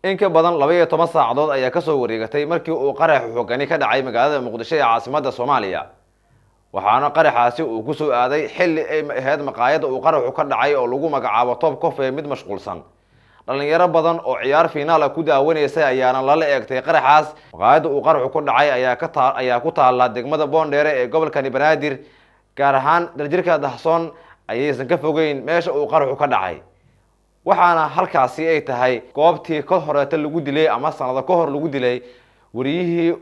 in ka badan 12 saacadood ayaa ka soo wareegatay markii uu qarax xoogani ka dhacay magaalada Muqdisho ee caasimadda Soomaaliya. waxaana qaraxaasi uu ku soo aaday xilli ay ahayd maqaayada uu qaraxu ka dhacay oo lagu magacaabo Top Coffee mid mashquulsan. dhalinyaro badan oo ciyaar finaal ku daawanaysa ayaana lala eegtay qaraxaas. maqaayada uu qaraxu ku dhacay ayaa ku taala degmada Boondheere ee gobolka Banaadir, gaar ahaan darjirka Dahsoon ayaysan ka fogeyn meesha uu qaraxu ka dhacay. waxaana halkaasi ay tahay goobtii ka horeeta lagu dilay ama sanado ka hor lagu dilay wariyihii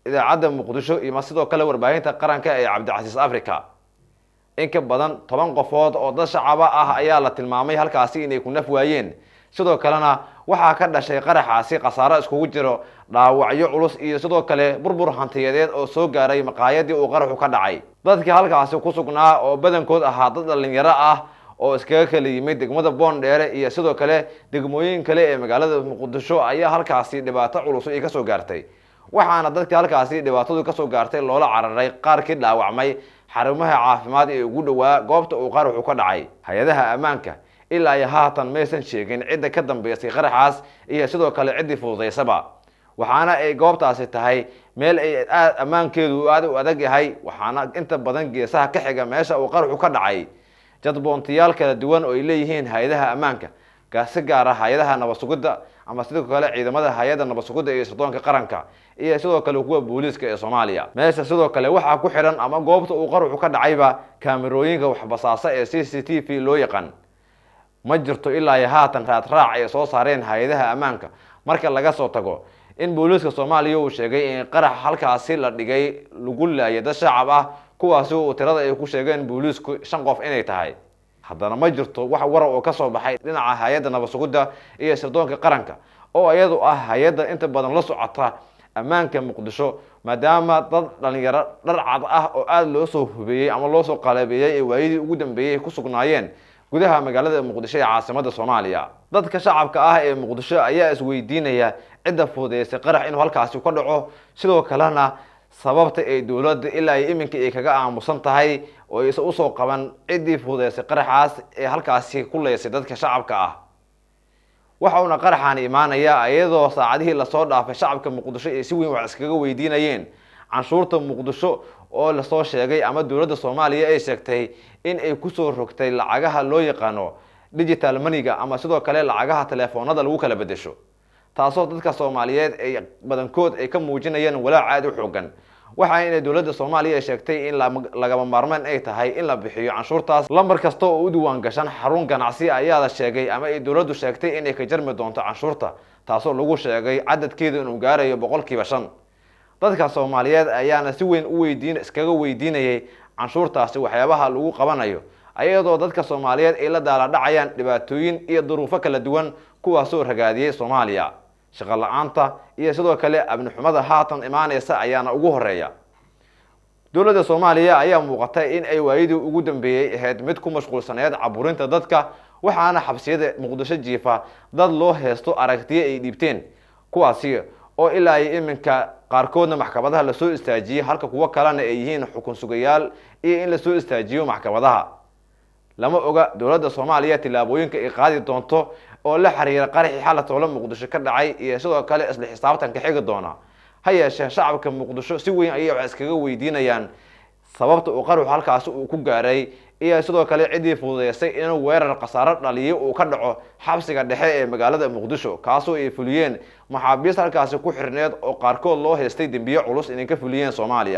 idaacadda Muqdisho iyo sidoo kale warbaahinta qaranka ee Cabdicasiis Afrika. in ka badan 10 qofood oo dad shacab ah ayaa la tilmaamay halkaasi inay ku naf waayeen. sidoo kalena waxaa ka dhashay qaraxaasi khasaaro iskugu jiro dhaawacyo culus iyo sidoo kale burbur hantiyadeed oo soo gaaray maqaayadii uu qaraxu ka dhacay. dadkii halkaasi ku sugnaa oo badankood ahaa dad dhalinyaro ah oo iskaga kala yimid degmada Boondheere iyo sidoo kale degmooyin kale ee magaalada Muqdisho ayaa halkaasi dhibaato culus ay ka soo gaartay. waxaana dadka halkaasi dhibaatadu ka soo gaartay loola cararay qaarkii dhaawacmay xarumaha caafimaad ee ugu dhawaa goobta uu qaraxu ka dhacay. hay'adaha ammaanka ilaa ay haatan maysan sheegin cidda ka dambeysay qaraxaas iyo sidoo kale ciddii fududeysaba. waxaana ay goobtaasi tahay meel ay ammaankeedu aad u adag yahay, waxaana inta badan geesaha ka xiga meesha uu qaraxu ka dhacay jadboontiyaal kala duwan oo ay leeyihiin hay'adaha ammaanka, si gaar ah hay'adaha nabad sugidda ama sidoo kale ciidamada hay'adda nabad sugidda ee sirdoonka qaranka iyo sidoo kale kuwa booliiska ee Soomaaliya. meesha sidoo kale waxaa ku xiran ama goobta uu qaraxu ka dhacayba kaamirooyinka waxbasaasa ee CCTV loo yaqaan. ma jirto ilaa ay haatan raac ay soo saareen hay'adaha ammaanka marka laga soo tago in booliiska Soomaaliya uu sheegay in qarax halkaasi la dhigay lagu laayay dad shacab ah, kuwaasi oo tirada ay ku sheegeen booliisku 5 qof inay tahay. haddana ma jirto wax war oo ka soo baxay dhinaca hay'adda nabad sugidda iyo sirdoonka qaranka oo iyadu ah hay'adda inta badan la socota ammaanka Muqdisho, maadaama dad dhalinyaro dhar cad ah oo aad loo soo hubeeyay ama loo soo qalabeeyay ee waayidii ugu dambeeyay ku sugnaayeen gudaha magaalada Muqdisho ee caasimadda Soomaaliya. dadka shacabka ah ee Muqdisho ayaa isweydiinaya cidda fududeysay qarax inuu halkaasi ka dhaco, sidoo kalena sababta ay dawladda ilaa iminka ay kaga aamusan tahay oo ay u soo qaban ciddii fududeysay qaraxaas ee halkaasi ku leysay dadka shacabka ah. waxa uu qaraxan imaanaya iyadoo saacadihii la soo dhaafay shacabka Muqdisho ay si weyn wax iskaga weydiinayeen canshuurta Muqdisho oo la soo sheegay ama dawladda Soomaaliya ay sheegtay in ay ku soo rogtay lacagaha loo yaqaano digital money-ga ama sidoo kale lacagaha telefoonada lagu kala bedesho, taasoo dadka Soomaaliyeed ay badankood ay ka muujinayeen walaac aad u xoogan. waxa inay dawladda Soomaaliya sheegtay in lagama maarmaan ay tahay in la bixiyo canshuurtaas. lambar kasta oo u diiwaan gashan xarun ganacsi ayaa la sheegay ama ay dawladdu sheegtay inay ka jarmi doonto canshuurta, taasoo lagu sheegay cadadkeedu inuu gaarayo 5%. dadka Soomaaliyeed ayaana si weyn iskaga weydiinayay canshuurtaasi waxyaabaha lagu qabanayo, ayadoo dadka Soomaaliyeed ay la daala dhacayaan dhibaatooyin iyo duruufo kala duwan kuwaasoo ragaadiyay Soomaaliya. shaqo la'aanta iyo sidoo kale amni xumada haatan imaanaysa ayaana ugu horeeya. dawladda Soomaaliya ayaa muuqatay in ay waayidii ugu dambeeyay ahayd mid ku mashquulsaneed caburinta dadka, waxaana xabsiyada Muqdisho jiifa dad loo heesto aragtiyo ay dhiibteen, kuwaasi oo ilaa ay iminka qaarkoodna maxkamadaha la soo istaajiyay halka kuwa kalena ay yihiin xukun sugayaal iyo in la soo istaajiyo maxkamadaha. lama oga dawladda Soomaaliya tilaabooyinka ay qaadi doonto oo la xiriira qaraxii xalatoola Muqdisho ka dhacay iyo sidoo kale isla xisaabtanka xiga doona. ha yeeshee shacabka Muqdisho si weyn ayay wax iskaga weydiinayaan sababta uu qaraxu halkaasi uu ku gaaray iyo sidoo kale ciddii fududeysay inuu weerar khasaaro dhaliyo uu ka dhaco xabsiga dhexe ee magaalada Muqdisho, kaasoo ay fuliyeen maxaabiis halkaasi ku xirneed oo qaarkood loo heestay dambiyo culus inay ka fuliyeen Soomaaliya.